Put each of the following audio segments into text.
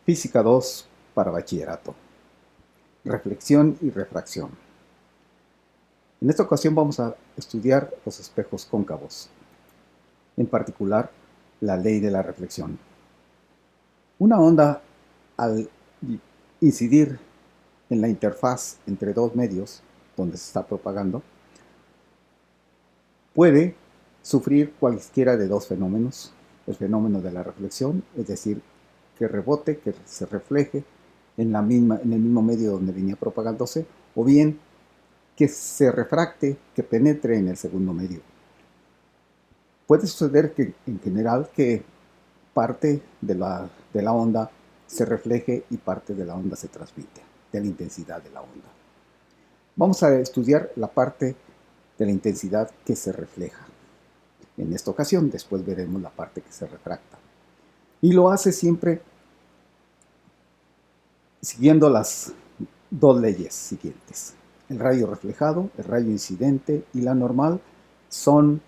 Física 2 para bachillerato. Reflexión y refracción. En esta ocasión vamos a estudiar los espejos cóncavos, en particular la ley de la reflexión. Una onda, al incidir en la interfaz entre dos medios donde se está propagando, puede sufrir cualquiera de dos fenómenos: el fenómeno de la reflexión, es decir, que rebote, que se refleje en el mismo medio donde venía propagándose, o bien que se refracte, que penetre en el segundo medio. Puede suceder que en general que parte de la onda se refleje y parte de la onda se transmite, de la intensidad de la onda. Vamos a estudiar la parte de la intensidad que se refleja. En esta ocasión, después veremos la parte que se refracta. Y lo hace siempre siguiendo las dos leyes siguientes. El rayo reflejado, el rayo incidente y la normal son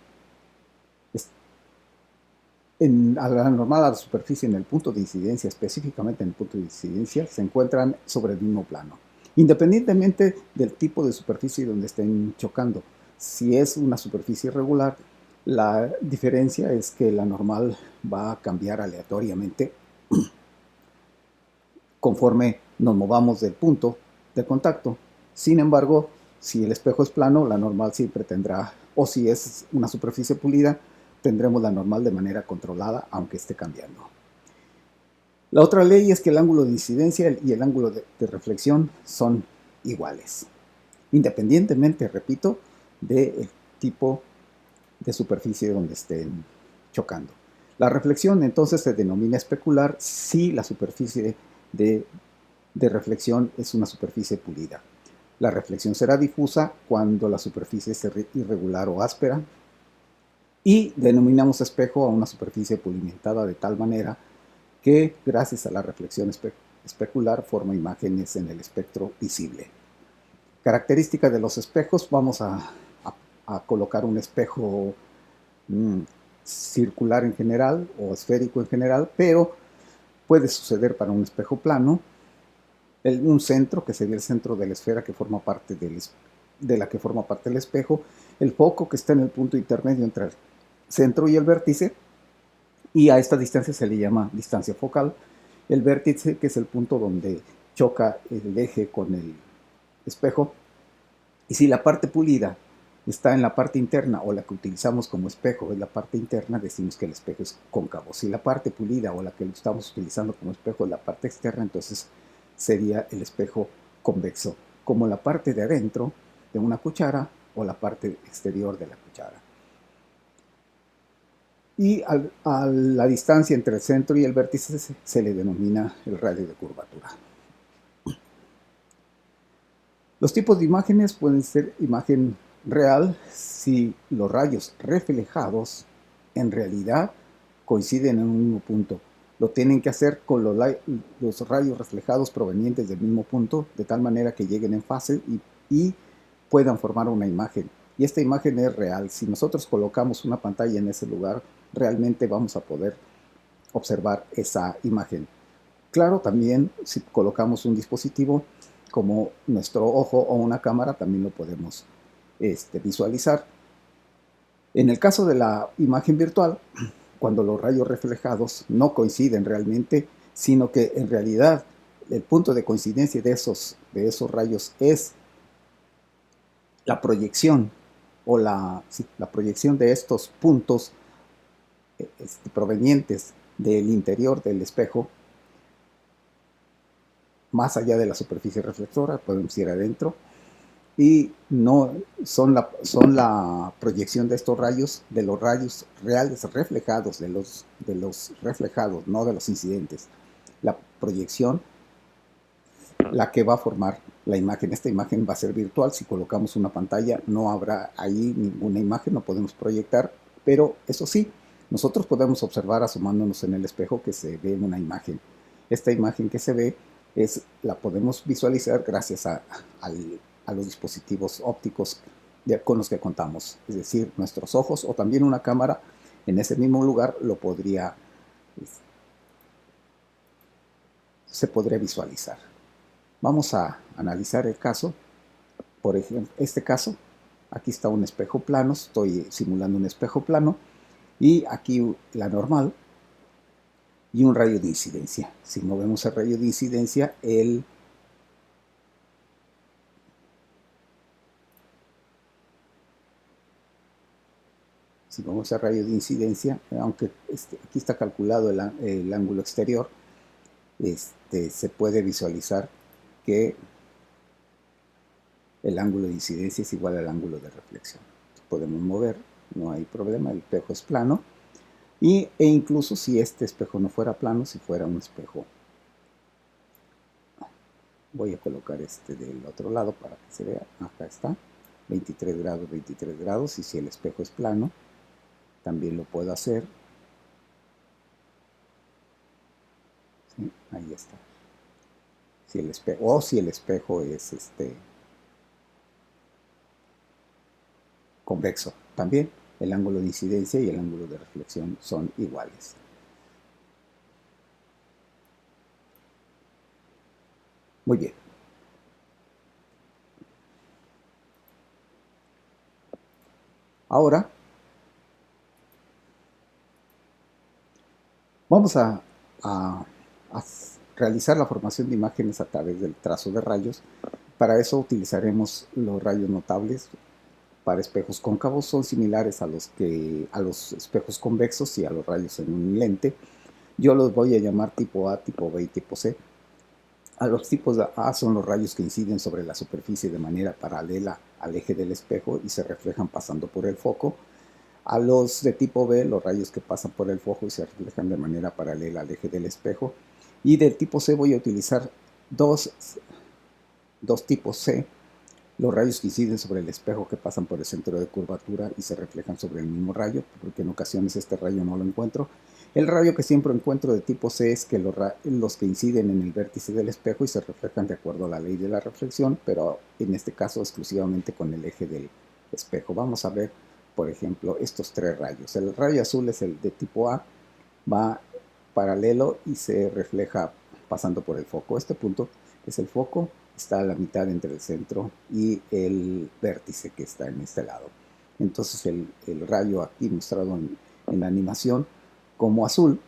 a la normal, a la superficie, en el punto de incidencia, específicamente en el punto de incidencia, se encuentran sobre el mismo plano, independientemente del tipo de superficie donde estén chocando. Si es una superficie irregular, la diferencia es que la normal va a cambiar aleatoriamente conforme nos movamos del punto de contacto. Sin embargo, si el espejo es plano, la normal siempre tendrá, o si es una superficie pulida, tendremos la normal de manera controlada, aunque esté cambiando. La otra ley es que el ángulo de incidencia y el ángulo de reflexión son iguales, independientemente, repito, del tipo de superficie donde estén chocando. La reflexión entonces se denomina especular si la superficie de reflexión es una superficie pulida. La reflexión será difusa cuando la superficie es irregular o áspera, y denominamos espejo a una superficie pulimentada de tal manera que, gracias a la reflexión especular, forma imágenes en el espectro visible. Característica de los espejos: vamos a colocar un espejo circular en general o esférico en general, pero puede suceder para un espejo plano, un centro, que sería el centro de la esfera que forma parte de la que forma parte del espejo, el foco que está en el punto intermedio entre el centro y el vértice, y a esta distancia se le llama distancia focal. El vértice, que es el punto donde choca el eje con el espejo. Y si la parte pulida está en la parte interna, o la que utilizamos como espejo es la parte interna, decimos que el espejo es cóncavo. Si la parte pulida o la que estamos utilizando como espejo es la parte externa, entonces sería el espejo convexo, como la parte de adentro de una cuchara o la parte exterior de la cuchara. Y a la distancia entre el centro y el vértice se le denomina el radio de curvatura. Los tipos de imágenes pueden ser imagen real si los rayos reflejados en realidad coinciden en un mismo punto. Lo tienen que hacer con los rayos reflejados provenientes del mismo punto, de tal manera que lleguen en fase y puedan formar una imagen. Y esta imagen es real. Si nosotros colocamos una pantalla en ese lugar, realmente vamos a poder observar esa imagen. Claro, también si colocamos un dispositivo como nuestro ojo o una cámara, también lo podemos visualizar. En el caso de la imagen virtual, cuando los rayos reflejados no coinciden realmente, sino que en realidad el punto de coincidencia de esos rayos es la proyección, o la proyección de estos puntos provenientes del interior del espejo, más allá de la superficie reflectora, podemos ir adentro, y no son la proyección de estos rayos, de los rayos reales reflejados, de los reflejados, no de los incidentes. La proyección, la que va a formar la imagen. Esta imagen va a ser virtual. Si colocamos una pantalla, no habrá ahí ninguna imagen, no podemos proyectar, pero eso sí, nosotros podemos observar asomándonos en el espejo que se ve una imagen. Esta imagen que se ve la podemos visualizar gracias a los dispositivos ópticos con los que contamos, es decir, nuestros ojos, o también una cámara en ese mismo lugar lo podría se podría visualizar. Vamos a analizar el caso. Por ejemplo, este caso, aquí está un espejo plano, estoy simulando un espejo plano, y aquí la normal y un rayo de incidencia. Si movemos el rayo de incidencia, si vamos a rayo de incidencia, aunque aquí está calculado el ángulo exterior, se puede visualizar que el ángulo de incidencia es igual al ángulo de reflexión. Podemos mover, no hay problema, el espejo es plano. E incluso si este espejo no fuera plano, si fuera un espejo, voy a colocar este del otro lado para que se vea, acá está, 23 grados, 23 grados, y si el espejo es plano, también lo puedo hacer. ¿Sí? Ahí está. Si el espejo, o si el espejo es convexo, también el ángulo de incidencia y el ángulo de reflexión son iguales. Muy bien. Ahora vamos a realizar la formación de imágenes a través del trazo de rayos. Para eso utilizaremos los rayos notables para espejos cóncavos. Son similares a los espejos convexos y a los rayos en un lente. Yo los voy a llamar tipo A, tipo B y tipo C. A los tipos de A son los rayos que inciden sobre la superficie de manera paralela al eje del espejo y se reflejan pasando por el foco. A los de tipo B, los rayos que pasan por el foco y se reflejan de manera paralela al eje del espejo. Y del tipo C voy a utilizar dos tipos C: los rayos que inciden sobre el espejo que pasan por el centro de curvatura y se reflejan sobre el mismo rayo, porque en ocasiones este rayo no lo encuentro. El rayo que siempre encuentro de tipo C es que los que inciden en el vértice del espejo y se reflejan de acuerdo a la ley de la reflexión, pero en este caso exclusivamente con el eje del espejo. Vamos a ver, por ejemplo, estos tres rayos. El rayo azul es el de tipo A, va paralelo y se refleja pasando por el foco. Este punto es el foco, está a la mitad entre el centro y el vértice que está en este lado. Entonces el rayo aquí mostrado en la animación como azul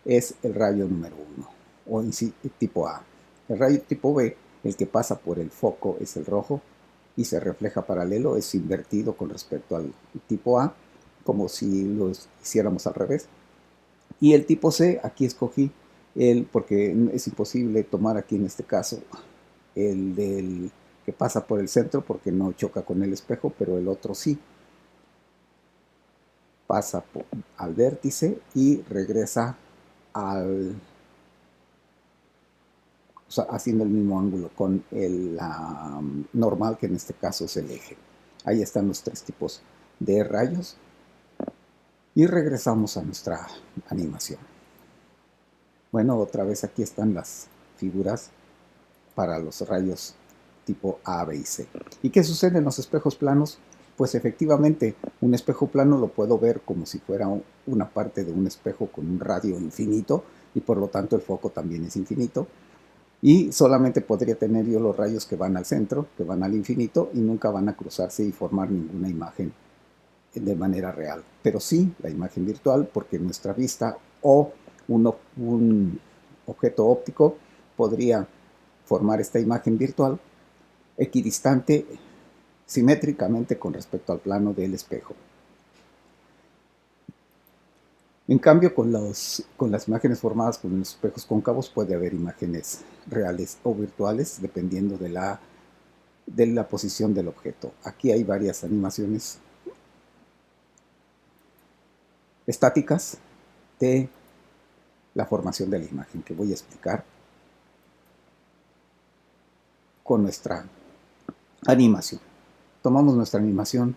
es el rayo número 1, o en sí, tipo A. El rayo tipo B, el que pasa por el foco, es el rojo y se refleja paralelo, es invertido con respecto al tipo A, como si lo hiciéramos al revés. Y el tipo C, aquí escogí porque es imposible tomar aquí en este caso el del que pasa por el centro porque no choca con el espejo, pero el otro sí. Pasa al vértice y regresa o sea, haciendo el mismo ángulo con la normal, que en este caso es el eje. Ahí están los tres tipos de rayos. Y regresamos a nuestra animación. Bueno, otra vez aquí están las figuras para los rayos tipo A, B y C. ¿Y qué sucede en los espejos planos? Pues efectivamente, un espejo plano lo puedo ver como si fuera una parte de un espejo con un radio infinito, y por lo tanto el foco también es infinito, y solamente podría tener yo los rayos que van al centro, que van al infinito, y nunca van a cruzarse y formar ninguna imagen de manera real. Pero sí la imagen virtual, porque nuestra vista o un objeto óptico podría formar esta imagen virtual equidistante simétricamente con respecto al plano del espejo. En cambio, con las imágenes formadas con los espejos cóncavos puede haber imágenes reales o virtuales dependiendo de la posición del objeto. Aquí hay varias animaciones estáticas de la formación de la imagen que voy a explicar con nuestra animación. Tomamos nuestra animación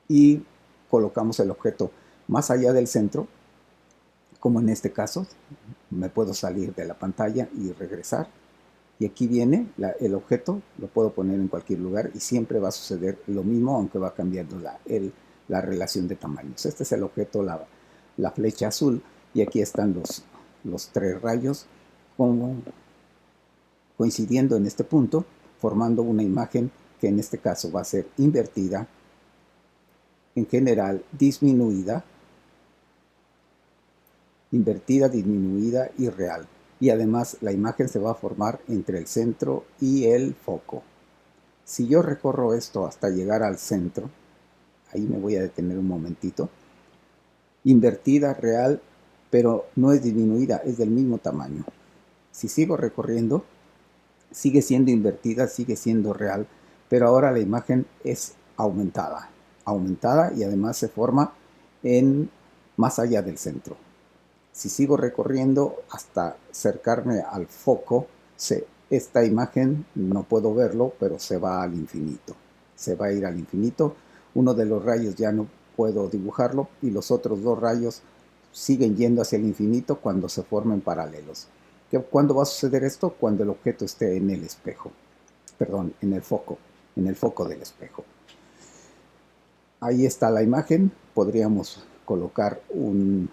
y colocamos el objeto más allá del centro, como en este caso. Me puedo salir de la pantalla y regresar, y aquí viene el objeto, lo puedo poner en cualquier lugar y siempre va a suceder lo mismo, aunque va cambiando la relación de tamaños. Este es el objeto, la flecha azul, y aquí están los tres rayos, como coincidiendo en este punto, formando una imagen que en este caso va a ser invertida, en general disminuida, disminuida y real. Y además la imagen se va a formar entre el centro y el foco. Si yo recorro esto hasta llegar al centro, ahí me voy a detener un momentito, invertida, real, pero no es disminuida, es del mismo tamaño. Si sigo recorriendo, sigue siendo invertida, sigue siendo real, pero ahora la imagen es aumentada y además se forma en más allá del centro. Si sigo recorriendo hasta acercarme al foco, esta imagen no puedo verlo, pero se va al infinito. Se va a ir al infinito. Uno de los rayos ya no puedo dibujarlo y los otros dos rayos siguen yendo hacia el infinito cuando se formen paralelos. ¿Cuándo va a suceder esto? Cuando el objeto esté en el espejo. Perdón, en el foco del espejo. Ahí está la imagen. Podríamos colocar un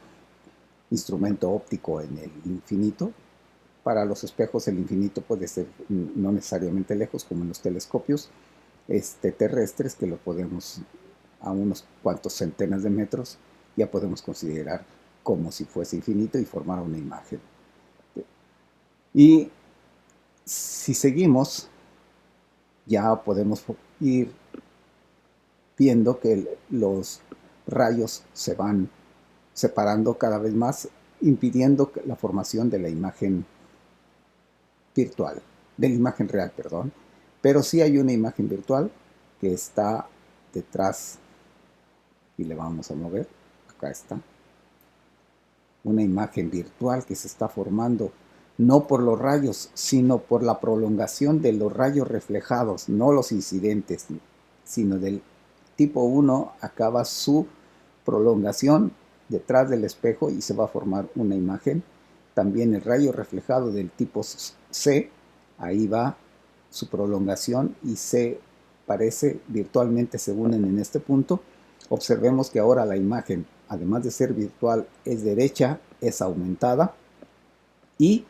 instrumento óptico en el infinito. Para los espejos el infinito puede ser no necesariamente lejos, como en los telescopios terrestres, que lo podemos a unos cuantos centenas de metros, ya podemos considerar como si fuese infinito y formar una imagen. Y si seguimos, ya podemos ir viendo que los rayos se van separando cada vez más, impidiendo la formación de la imagen virtual, de la imagen real, perdón. Pero sí hay una imagen virtual que está detrás y le vamos a mover. Acá está. Una imagen virtual que se está formando no por los rayos, sino por la prolongación de los rayos reflejados, no los incidentes, sino del tipo 1 acaba su prolongación detrás del espejo y se va a formar una imagen. También el rayo reflejado del tipo C, ahí va su prolongación y se parece, virtualmente se unen en este punto. Observemos que ahora la imagen, además de ser virtual, es derecha, es aumentada y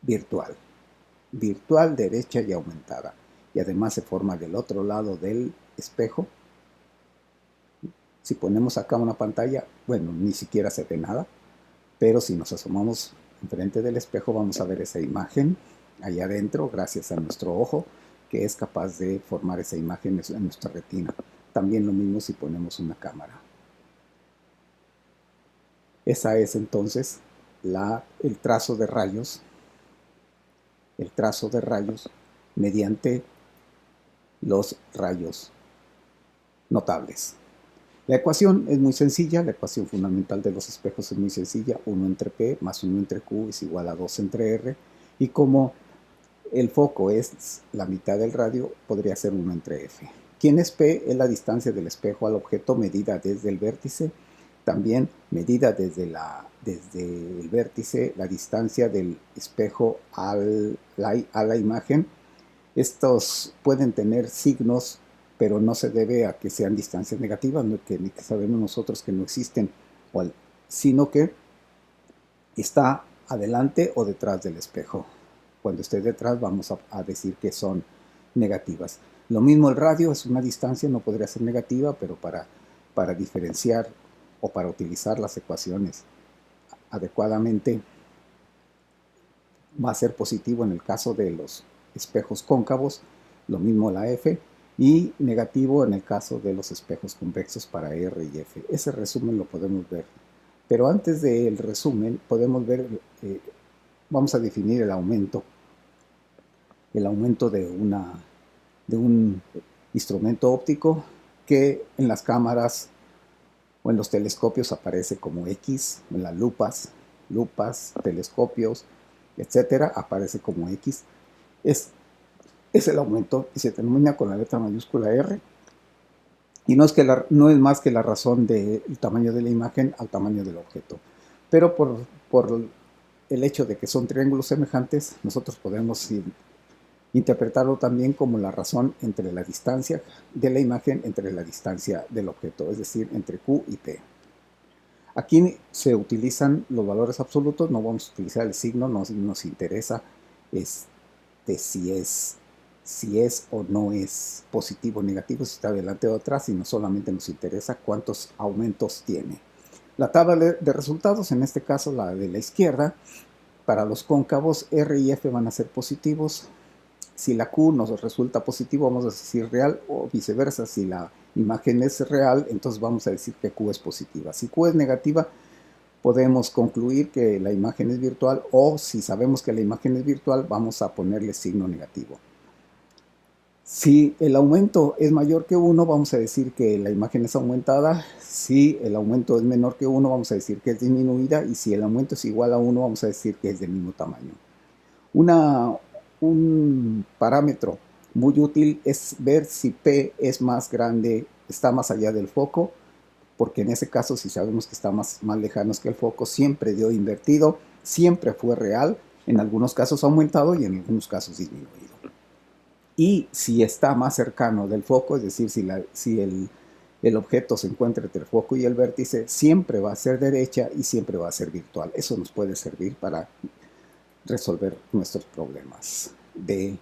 virtual, derecha y aumentada. Y además se forma del otro lado del espejo. Si ponemos acá una pantalla, bueno, ni siquiera se ve nada, pero si nos asomamos enfrente del espejo vamos a ver esa imagen allá adentro, gracias a nuestro ojo, que es capaz de formar esa imagen en nuestra retina. También lo mismo si ponemos una cámara. Esa es entonces el trazo de rayos mediante los rayos notables. La ecuación es muy sencilla, la ecuación fundamental de los espejos es muy sencilla, 1 entre P más 1 entre Q es igual a 2 entre R, y como el foco es la mitad del radio, podría ser 1 entre F. ¿Quién es P? Es la distancia del espejo al objeto medida desde el vértice, también medida desde el vértice, la distancia del espejo a la imagen. Estos pueden tener signos, pero no se debe a que sean distancias negativas, ni que sabemos nosotros que no existen, sino que está adelante o detrás del espejo. Cuando esté detrás vamos a decir que son negativas. Lo mismo el radio es una distancia, no podría ser negativa, pero para diferenciar o para utilizar las ecuaciones adecuadamente va a ser positivo en el caso de los espejos cóncavos, lo mismo la F, y negativo en el caso de los espejos convexos para R y F. Ese resumen lo podemos ver. Pero antes del resumen podemos ver, vamos a definir el aumento de un instrumento óptico que en las cámaras o en los telescopios aparece como X, en las lupas, telescopios, etcétera, aparece como X. Es el aumento y se denomina con la letra mayúscula R. Y no es más que la razón del tamaño de la imagen al tamaño del objeto. Pero por el hecho de que son triángulos semejantes, nosotros podemos interpretarlo también como la razón entre la distancia de la imagen entre la distancia del objeto, es decir, entre Q y P. Aquí se utilizan los valores absolutos, no vamos a utilizar el signo, no nos interesa si es o no es positivo o negativo, si está delante o atrás, sino solamente nos interesa cuántos aumentos tiene. La tabla de resultados, en este caso la de la izquierda, para los cóncavos R y F van a ser positivos. Si la Q nos resulta positivo, vamos a decir real, o viceversa. Si la imagen es real, entonces vamos a decir que Q es positiva. Si Q es negativa, podemos concluir que la imagen es virtual, o si sabemos que la imagen es virtual, vamos a ponerle signo negativo. Si el aumento es mayor que 1, vamos a decir que la imagen es aumentada. Si el aumento es menor que 1, vamos a decir que es disminuida. Y si el aumento es igual a 1, vamos a decir que es del mismo tamaño. Un parámetro muy útil es ver si P es más grande, está más allá del foco, porque en ese caso, si sabemos que está más lejanos que el foco, siempre dio invertido, siempre fue real, en algunos casos aumentado y en algunos casos disminuido. Y si está más cercano del foco, es decir, si el objeto se encuentra entre el foco y el vértice, siempre va a ser derecha y siempre va a ser virtual. Eso nos puede servir para resolver nuestros problemas de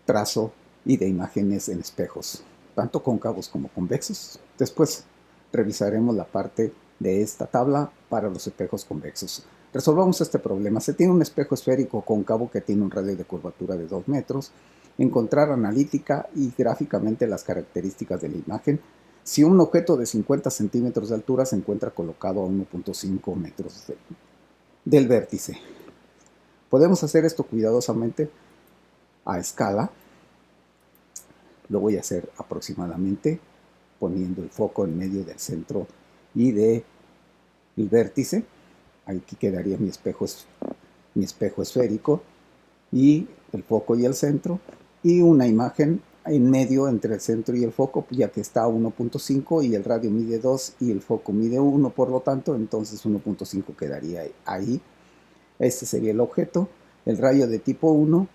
trazo y de imágenes en espejos, tanto cóncavos como convexos. Después revisaremos la parte de esta tabla para los espejos convexos. Resolvamos este problema. Se tiene un espejo esférico cóncavo que tiene un radio de curvatura de 2 metros. Encontrar analítica y gráficamente las características de la imagen. Si un objeto de 50 centímetros de altura se encuentra colocado a 1.5 metros del vértice. Podemos hacer esto cuidadosamente a escala. Lo voy a hacer aproximadamente poniendo el foco en medio del centro y del vértice. Aquí quedaría mi espejo esférico y el foco y el centro, y una imagen en medio entre el centro y el foco, ya que está a 1.5 y el radio mide 2 y el foco mide 1, por lo tanto, entonces 1.5 quedaría ahí. Este sería el objeto. El rayo de tipo 1,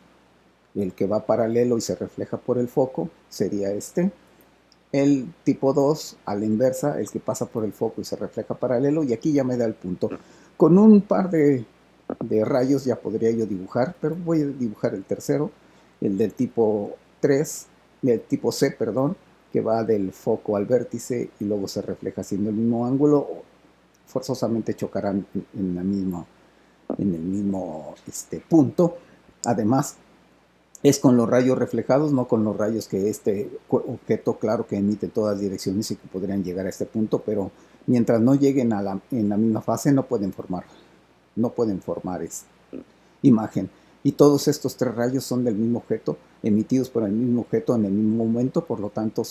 el que va paralelo y se refleja por el foco, sería este. El tipo 2, a la inversa, el que pasa por el foco y se refleja paralelo, y aquí ya me da el punto. Con un par de rayos ya podría yo dibujar, pero voy a dibujar el tercero, el del tipo 3, el tipo C, perdón, que va del foco al vértice y luego se refleja haciendo el mismo ángulo. Forzosamente chocarán en el mismo punto. Además, es con los rayos reflejados, no con los rayos que este objeto, claro que emite en todas direcciones y que podrían llegar a este punto, pero mientras no lleguen en la misma fase no pueden formar imagen. Y todos estos tres rayos son del mismo objeto, emitidos por el mismo objeto en el mismo momento, por lo tanto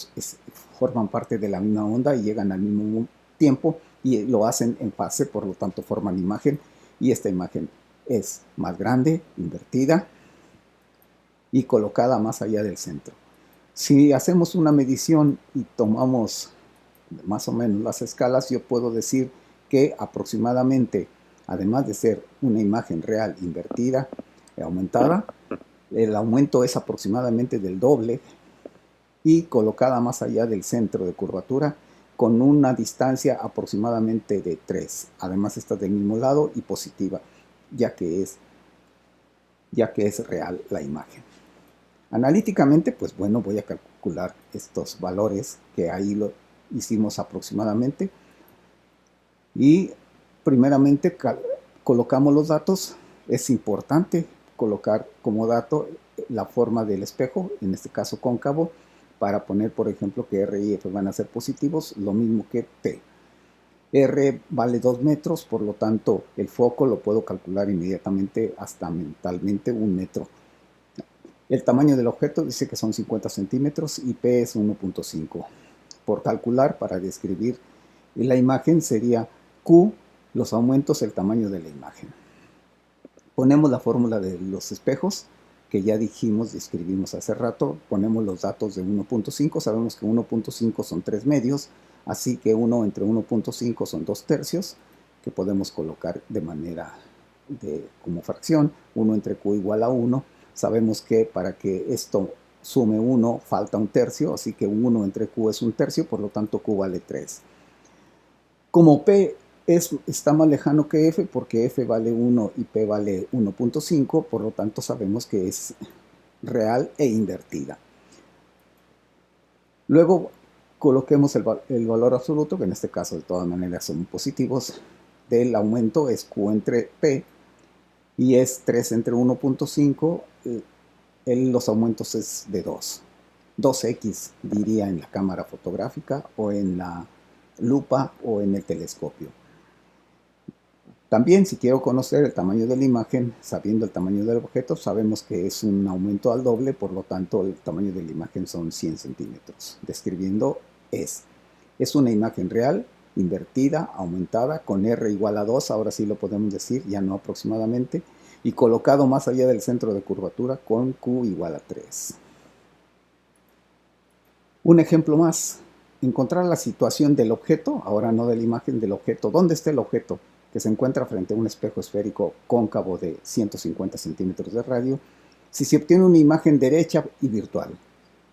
forman parte de la misma onda y llegan al mismo tiempo y lo hacen en fase, por lo tanto forman imagen, y esta imagen es más grande, invertida y colocada más allá del centro. Si hacemos una medición y tomamos más o menos las escalas, yo puedo decir que aproximadamente, además de ser una imagen real invertida, aumentada, el aumento es aproximadamente del doble y colocada más allá del centro de curvatura con una distancia aproximadamente de 3. Además está del mismo lado y positiva, ya que es real la imagen. Analíticamente, pues bueno, voy a calcular estos valores que ahí lo hicimos aproximadamente. Y primeramente colocamos los datos. Es importante colocar como dato la forma del espejo, en este caso cóncavo, para poner, por ejemplo, que R y F van a ser positivos, lo mismo que P. R vale 2 metros, por lo tanto el foco lo puedo calcular inmediatamente hasta mentalmente 1 metro. El tamaño del objeto dice que son 50 centímetros y P es 1.5. Por calcular, para describir la imagen, sería Q, los aumentos, el tamaño de la imagen. Ponemos la fórmula de los espejos, que ya dijimos, describimos hace rato. Ponemos los datos de 1.5, sabemos que 1.5 son 3 medios, así que 1 entre 1.5 son 2 tercios, que podemos colocar de manera como fracción. 1 entre Q igual a 1. Sabemos que para que esto sume 1 falta 1 tercio, así que 1 entre Q es 1 tercio, por lo tanto Q vale 3. Como P Está más lejano que f porque f vale 1 y p vale 1.5, por lo tanto sabemos que es real e invertida. Luego coloquemos el valor absoluto, que en este caso de todas maneras son positivos, del aumento es q entre p y es 3 entre 1.5, los aumentos es de 2. 2x diría en la cámara fotográfica o en la lupa o en el telescopio. También, si quiero conocer el tamaño de la imagen, sabiendo el tamaño del objeto, sabemos que es un aumento al doble, por lo tanto el tamaño de la imagen son 100 centímetros. Describiendo es una imagen real, invertida, aumentada, con R igual a 2, ahora sí lo podemos decir, ya no aproximadamente, y colocado más allá del centro de curvatura con Q igual a 3. Un ejemplo más, encontrar la situación del objeto, ahora no de la imagen del objeto. ¿Dónde está el objeto? Que se encuentra frente a un espejo esférico cóncavo de 150 centímetros de radio, si se obtiene una imagen derecha y virtual.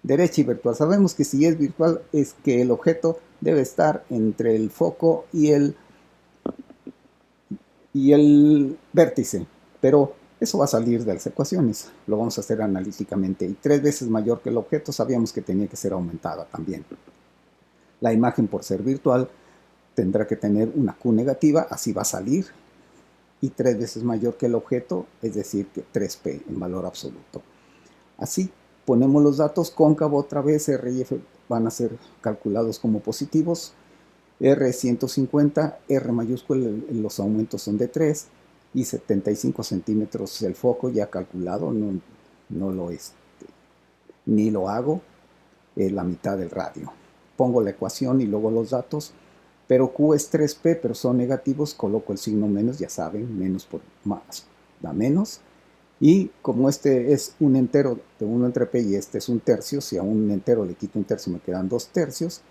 Derecha y virtual. Sabemos que si es virtual es que el objeto debe estar entre el foco y el vértice, pero eso va a salir de las ecuaciones. Lo vamos a hacer analíticamente. Y 3 veces mayor que el objeto, sabíamos que tenía que ser aumentada también. La imagen, por ser virtual, tendrá que tener una Q negativa, así va a salir, y 3 veces mayor que el objeto, es decir, que 3P en valor absoluto. Así ponemos los datos cóncavo otra vez, R y F van a ser calculados como positivos, R es 150, R mayúscula, los aumentos son de 3, y 75 centímetros el foco ya calculado, ni lo hago, es la mitad del radio. Pongo la ecuación y luego los datos, pero Q es 3P, pero son negativos, coloco el signo menos, ya saben, menos por más da menos. Y como este es un entero de 1 entre P y este es un tercio, si a un entero le quito un tercio me quedan 2 tercios.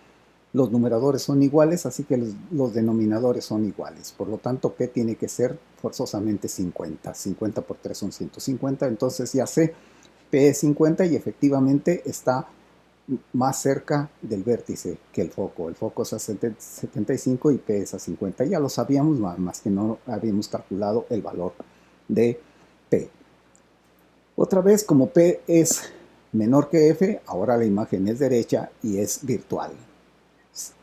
Los numeradores son iguales, así que los denominadores son iguales. Por lo tanto, P tiene que ser forzosamente 50. 50 por 3 son 150, entonces ya sé, P es 50 y efectivamente está más cerca del vértice que el foco. El foco es a 75 y P es a 50. Ya lo sabíamos, más que no habíamos calculado el valor de P. Otra vez, como P es menor que F, ahora la imagen es derecha y es virtual.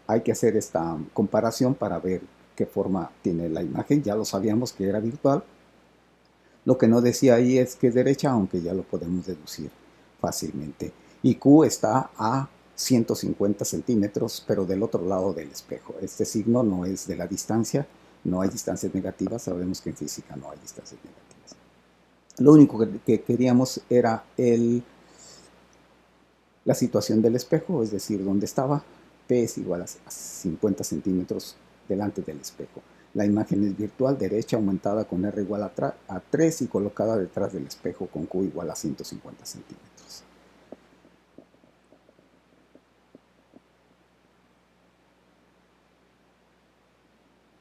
Hay que hacer esta comparación para ver qué forma tiene la imagen. Ya lo sabíamos que era virtual. Lo que no decía ahí es que es derecha, aunque ya lo podemos deducir fácilmente. Y Q está a 150 centímetros, pero del otro lado del espejo. Este signo no es de la distancia, no hay distancias negativas. Sabemos que en física no hay distancias negativas. Lo único que queríamos era la situación del espejo, es decir, dónde estaba. P es igual a 50 centímetros delante del espejo. La imagen es virtual, derecha, aumentada con R igual a 3 y colocada detrás del espejo con Q igual a 150 centímetros.